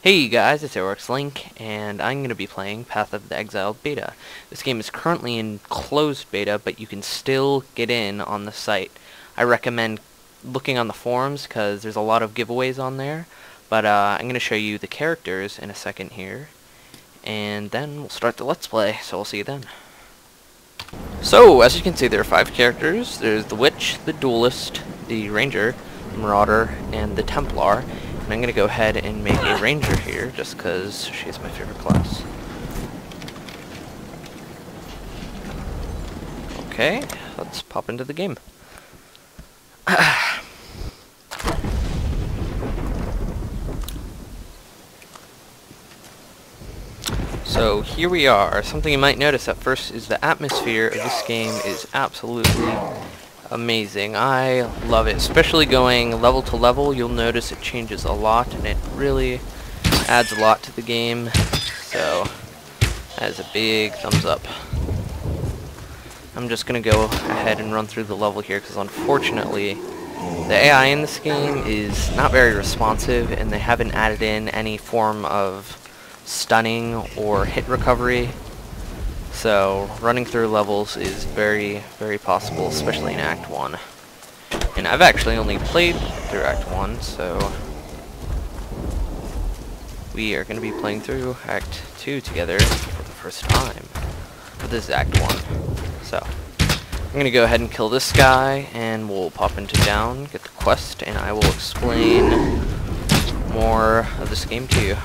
Hey guys, it's AeroxLink, and I'm going to be playing Path of the Exile beta. This game is currently in closed beta, but you can still get in on the site. I recommend looking on the forums, because there's a lot of giveaways on there, but I'm going to show you the characters in a second here, and then we'll start the Let's Play, so we'll see you then. So, as you can see, there are 5 characters. There's the Witch, the Duelist, the Ranger, the Marauder, and the Templar. And I'm going to go ahead and make a Ranger here, just because she's my favorite class. Okay, let's pop into the game. So here we are. Something you might notice at first is the atmosphere of this game is absolutely amazing. I love it, especially going level to level. You'll notice it changes a lot, and it really adds a lot to the game. So that is a big thumbs up. I'm just gonna go ahead and run through the level here, because unfortunately the AI in this game is not very responsive, and they haven't added in any form of stunning or hit recovery. So running through levels is very, very possible, especially in Act 1. And I've actually only played through Act 1, so we are going to be playing through Act 2 together for the first time. But this is Act 1. So I'm going to go ahead and kill this guy, and we'll pop into town, get the quest, and I will explain more of this game to you.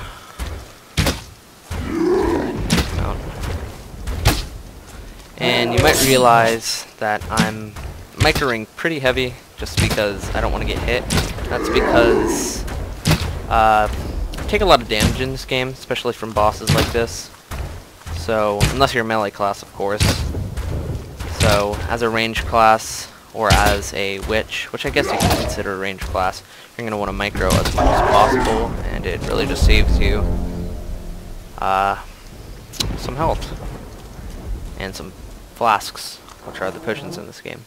And you might realize that I'm microing pretty heavy just because I don't want to get hit. That's because I take a lot of damage in this game, especially from bosses like this. So, unless you're a melee class, of course. So, as a range class, or as a witch, which I guess you can consider a range class, you're going to want to micro as much as possible, and it really just saves you some health. And some flasks, which are the potions in this game.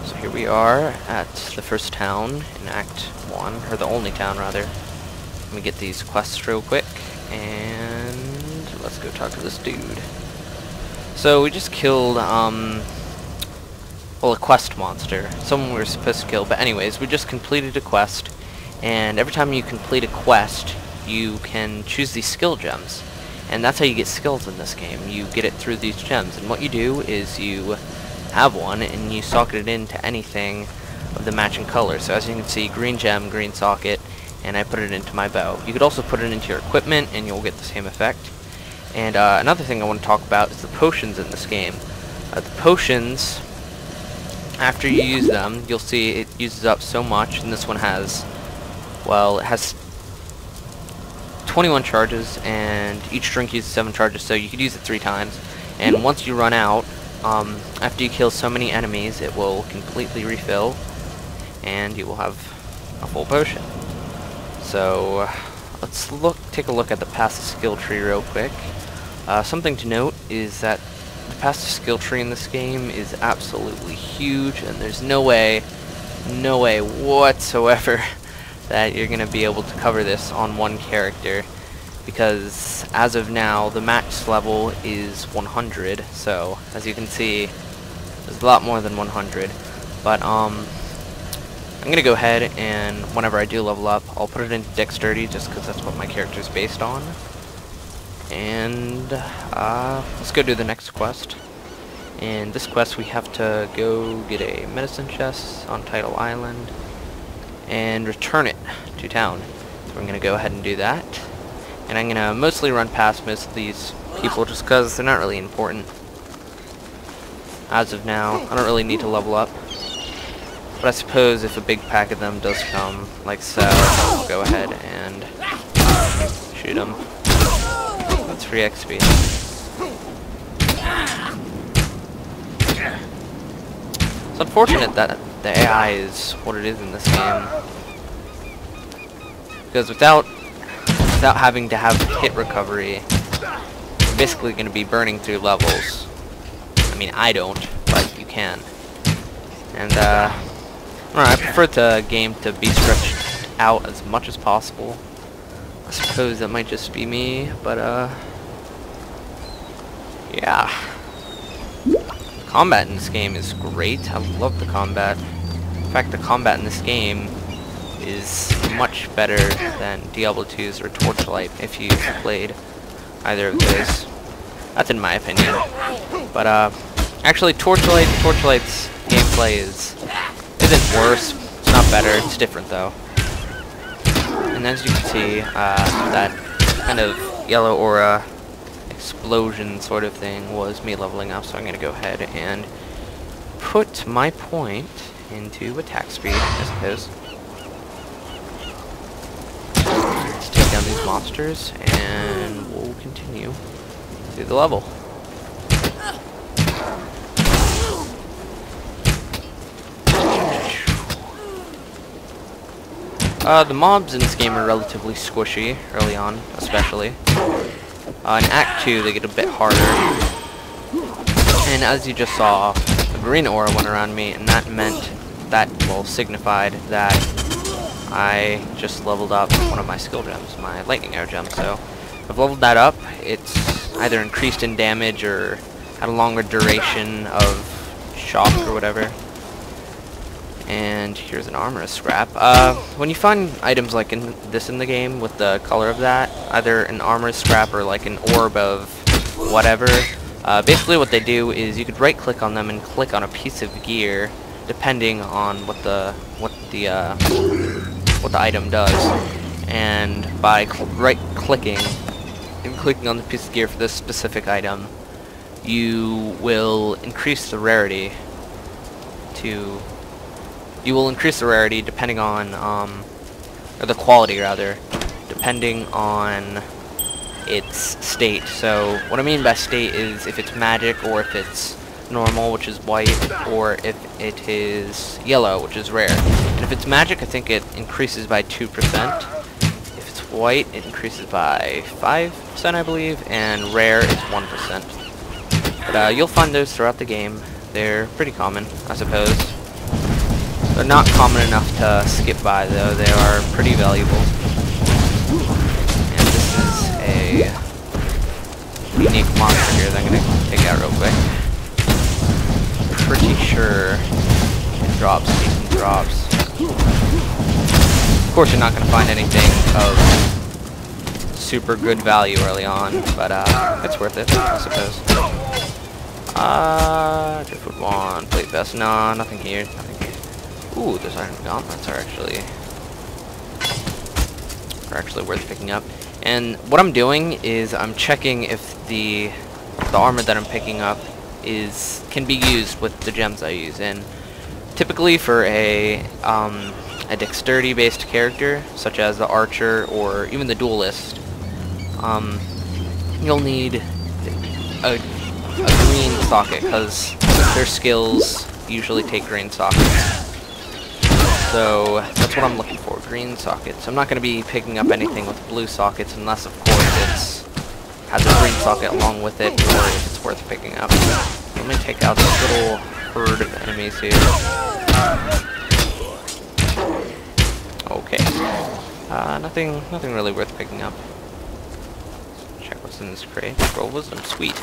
So here we are at the first town in Act 1, or the only town rather. Let me get these quests real quick, and let's go talk to this dude. So we just killed, well, a quest monster. Someone we were supposed to kill, but anyways, we just completed a quest, and every time you complete a quest, you can choose these skill gems. And that's how you get skills in this game. You get it through these gems. And what you do is you have one and you socket it into anything of the matching color. So as you can see, green gem, green socket, and I put it into my bow. You could also put it into your equipment and you'll get the same effect. And another thing I want to talk about is the potions in this game. The potions, after you use them, you'll see it uses up so much. And this one has, well, it has 21 charges, and each drink uses 7 charges, so you could use it 3 times. And once you run out, after you kill so many enemies, it will completely refill, and you will have a full potion. So let's take a look at the passive skill tree real quick. Something to note is that the passive skill tree in this game is absolutely huge, and there's no way whatsoever that you're going to be able to cover this on one character, because as of now the max level is 100. So as you can see, there's a lot more than 100. But I'm going to go ahead, and whenever I do level up, I'll put it into dexterity just because that's what my character is based on. And let's go do the next quest. In this quest we have to go get a medicine chest on Tidal Island and return it to town. So I'm going to go ahead and do that. And I'm going to mostly run past most of these people just because they're not really important. As of now, I don't really need to level up. But I suppose if a big pack of them does come, like so, I'll go ahead and shoot them. That's free XP. It's unfortunate that the AI is what it is in this game, because without having to have hit recovery, you're basically going to be burning through levels. I mean, I don't, but you can. And I, I prefer the game to be stretched out as much as possible. I suppose that might just be me, but yeah. Combat in this game is great. I love the combat. In fact, the combat in this game is much better than Diablo 2's or Torchlight if you've played either of those. That's in my opinion. But actually Torchlight's gameplay isn't worse. It's not better. It's different though. And as you can see, that kind of yellow aura explosion sort of thing was me leveling up, so I'm gonna go ahead and put my point into attack speed, I suppose. Let's take down these monsters and we'll continue through the level. The mobs in this game are relatively squishy early on, especially. In Act 2 they get a bit harder. And as you just saw, the green aura went around me, and that meant that, well, signified that I just leveled up one of my skill gems, my lightning arrow gem. So I've leveled that up. It's either increased in damage or had a longer duration of shock or whatever. And here's an armor scrap. When you find items like this in the game with the color of that, either an armor scrap or like an orb of whatever, basically what they do is you could right click on them and click on a piece of gear depending on what the item does. And by right clicking and clicking on the piece of gear for this specific item, you will increase the rarity to depending on, or the quality rather, depending on its state. So what I mean by state is if it's magic, or if it's normal, which is white, or if it is yellow, which is rare. And if it's magic, I think it increases by 2%. If it's white, it increases by 5%, I believe, and rare is 1%. But you'll find those throughout the game. They're pretty common, I suppose. They're not common enough to skip by, though. They are pretty valuable. And this is a unique monster here that I'm going to take out real quick. Pretty sure it drops decent drops. Of course, you're not going to find anything of super good value early on, but it's worth it, I suppose. Driftwood wand, plate vest. No, nothing here. Nothing here. Ooh, those iron gauntlets are actually worth picking up. And what I'm doing is I'm checking if the armor that I'm picking up can be used with the gems I use. And typically for a dexterity based character such as the archer or even the duelist, you'll need a green socket, because their skills usually take green sockets. So that's what I'm looking for, green sockets. I'm not going to be picking up anything with blue sockets unless, of course, it has a green socket along with it, or if it's worth picking up. Let me take out this little herd of enemies here. Okay. Nothing really worth picking up. Check what's in this crate. Scroll wisdom, sweet.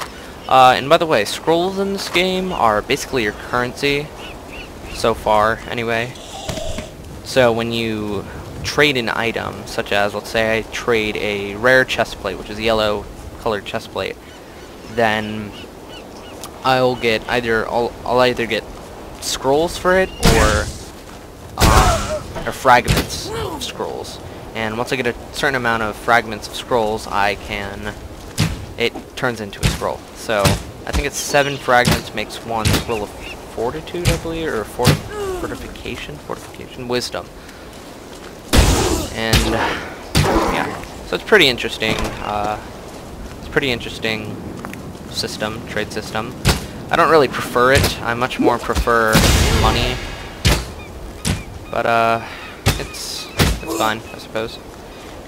And by the way, scrolls in this game are basically your currency, so far, anyway. So when you trade an item, such as, let's say I trade a rare chest plate, which is a yellow colored chest plate, then I'll either get scrolls for it, or fragments of scrolls. And once I get a certain amount of fragments of scrolls, it turns into a scroll. So I think it's 7 fragments makes 1 scroll of fortitude, I believe, or fortification, wisdom. And yeah, so it's pretty interesting. It's a pretty interesting trade system. I don't really prefer it. I much more prefer money, but it's fine, I suppose.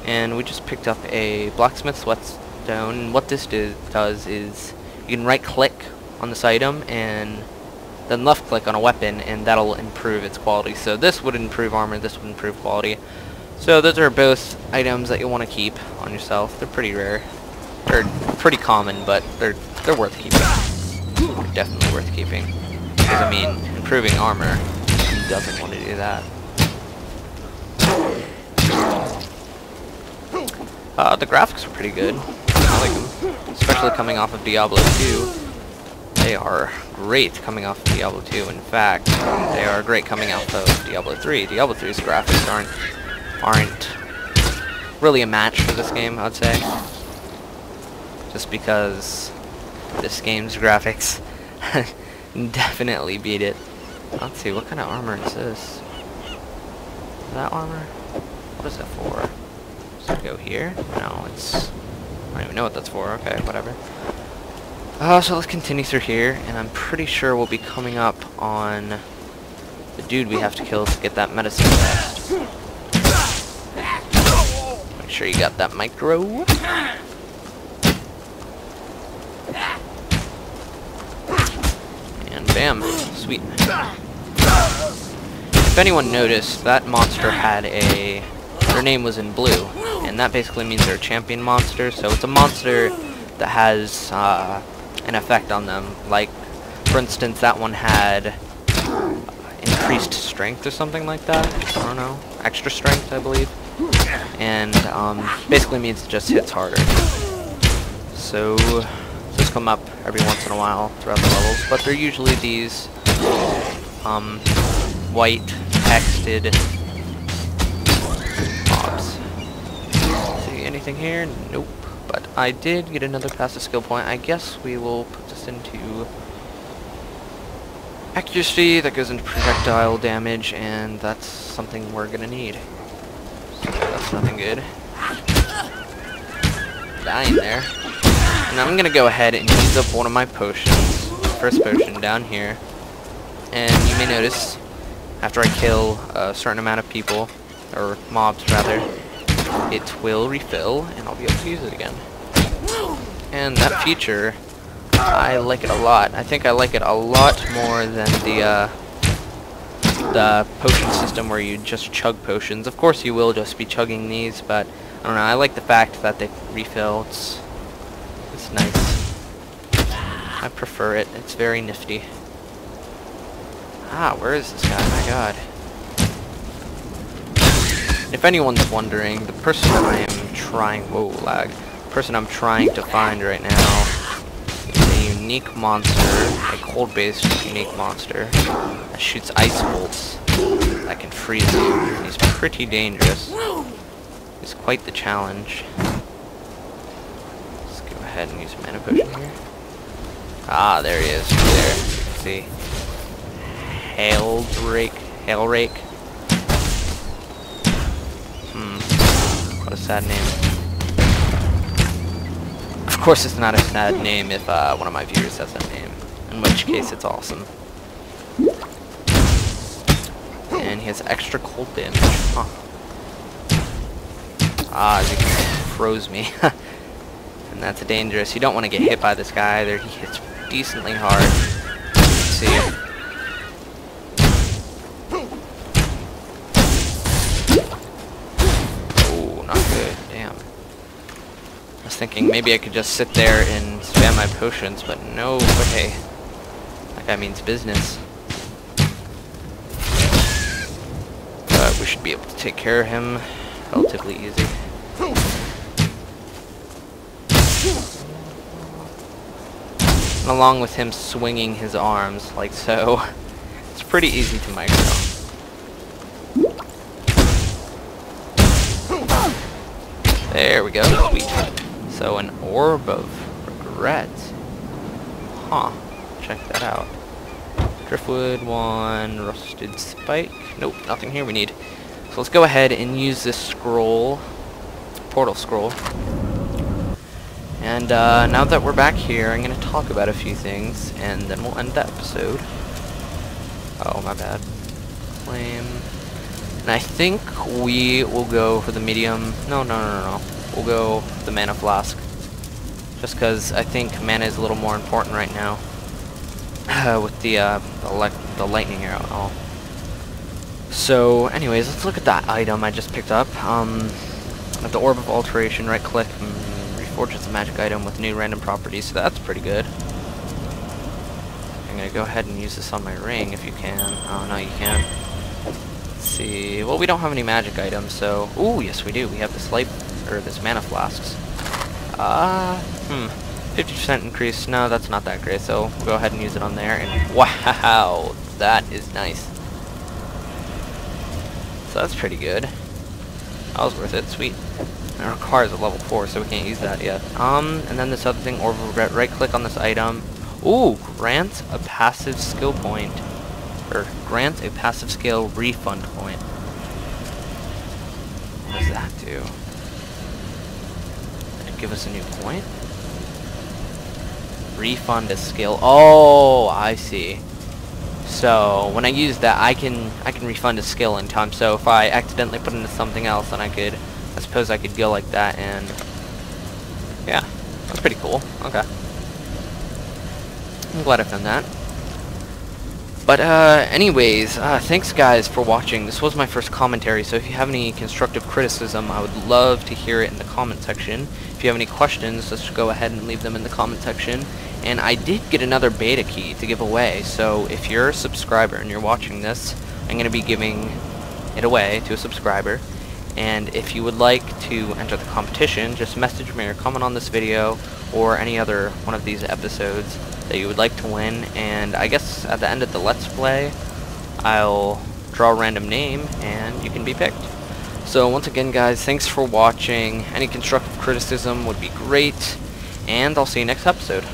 And we just picked up a blacksmith's whetstone. What this does is you can right click on this item and then left click on a weapon, and that'll improve its quality. So this would improve armor, this would improve quality. So those are both items that you'll want to keep on yourself. They're pretty rare. They're pretty common, but they're worth keeping. They're definitely worth keeping. Because I mean, improving armor, who doesn't want to do that? The graphics are pretty good. I like them, especially coming off of Diablo 2. They are great coming off of Diablo 2. In fact, they are great coming off of Diablo 3. Diablo 3's graphics aren't really a match for this game, I would say. Just because this game's graphics definitely beat it. Let's see, what kind of armor is this? Is that armor? What is that for? Does it go here? No, it's... I don't even know what that's for. Okay, whatever. So let's continue through here, and I'm pretty sure we'll be coming up on the dude we have to kill to get that medicine test. Make sure you got that micro. And bam. Sweet. If anyone noticed, that monster had a... their name was in blue, and that basically means they're a champion monster, so it's a monster that has an effect on them. Like, for instance, that one had increased strength or something like that. I don't know. Extra strength, I believe. And basically means it just hits harder. So those come up every once in a while throughout the levels, but they're usually these white texted mobs. See anything here? Nope. But I did get another passive skill point. I guess we will put this into accuracy. That goes into projectile damage, and that's something we're gonna need. So that's nothing good. Dying there. And I'm gonna go ahead and use up one of my potions. First potion down here. And you may notice, after I kill a certain amount of people, or mobs rather, it will refill, and I'll be able to use it again. And that feature, I like it a lot. I think I like it a lot more than the potion system where you just chug potions. Of course you will just be chugging these, but I don't know, I like the fact that they refill. It's nice. I prefer it. It's very nifty. Ah, where is this guy? My god. If anyone's wondering, the person I am trying... Whoa, lag. The person I'm trying to find right now is a unique monster, a cold-based unique monster that shoots ice bolts that can freeze you. He's pretty dangerous. He's quite the challenge. Let's go ahead and use a mana potion here. Ah, there he is. There. You can see. Hail Rake. What a sad name. Of course it's not a sad name if one of my viewers has that name. In which case it's awesome. And he has extra cold damage. Huh. Ah, as you can see, he froze me. And that's dangerous. You don't want to get hit by this guy either. He hits decently hard. Let's see. Thinking maybe I could just sit there and spam my potions, but no way. That guy means business. But we should be able to take care of him relatively easy. And along with him swinging his arms like so, it's pretty easy to micro. There we go. Sweet. So an orb of regret. Huh. Check that out. Driftwood 1, rusted spike. Nope, nothing here we need. So let's go ahead and use this scroll, portal scroll. And now that we're back here, I'm going to talk about a few things, and then we'll end the episode. Oh, my bad. Flame. And I think we will go for the medium. No. We'll go the mana flask. Just because I think mana is a little more important right now. With the lightning arrow and all. So, anyways, let's look at that item I just picked up. At the Orb of Alteration, right-click, reforges a magic item with new random properties, so that's pretty good. I'm gonna go ahead and use this on my ring if you can. Oh, no, you can't. Let's see. Well, we don't have any magic items, so... Ooh, yes, we do. We have this light... or this mana flasks. 50% increase. No, that's not that great, so we'll go ahead and use it on there, and wow! That is nice. So that's pretty good. That was worth it. Sweet. It requires a level 4, so we can't use that yet. And then this other thing, Orb of Regret, right-click on this item. Ooh, grant a passive skill point. Or, grant a passive skill refund point. What does that do? Did it give us a new point? Refund a skill. Oh, I see. So when I use that, I can refund a skill in time. So if I accidentally put into something else, then I suppose I could go like that, and yeah, that's pretty cool. Okay, I'm glad I found that. But anyways, thanks guys for watching. This was my first commentary, so if you have any constructive criticism, I would love to hear it in the comment section. If you have any questions, just go ahead and leave them in the comment section. And I did get another beta key to give away, so if you're a subscriber and you're watching this, I'm going to be giving it away to a subscriber. And if you would like to enter the competition, just message me or comment on this video or any other one of these episodes that you would like to win, and I guess at the end of the Let's Play, I'll draw a random name and you can be picked. So once again guys, thanks for watching. Any constructive criticism would be great, and I'll see you next episode.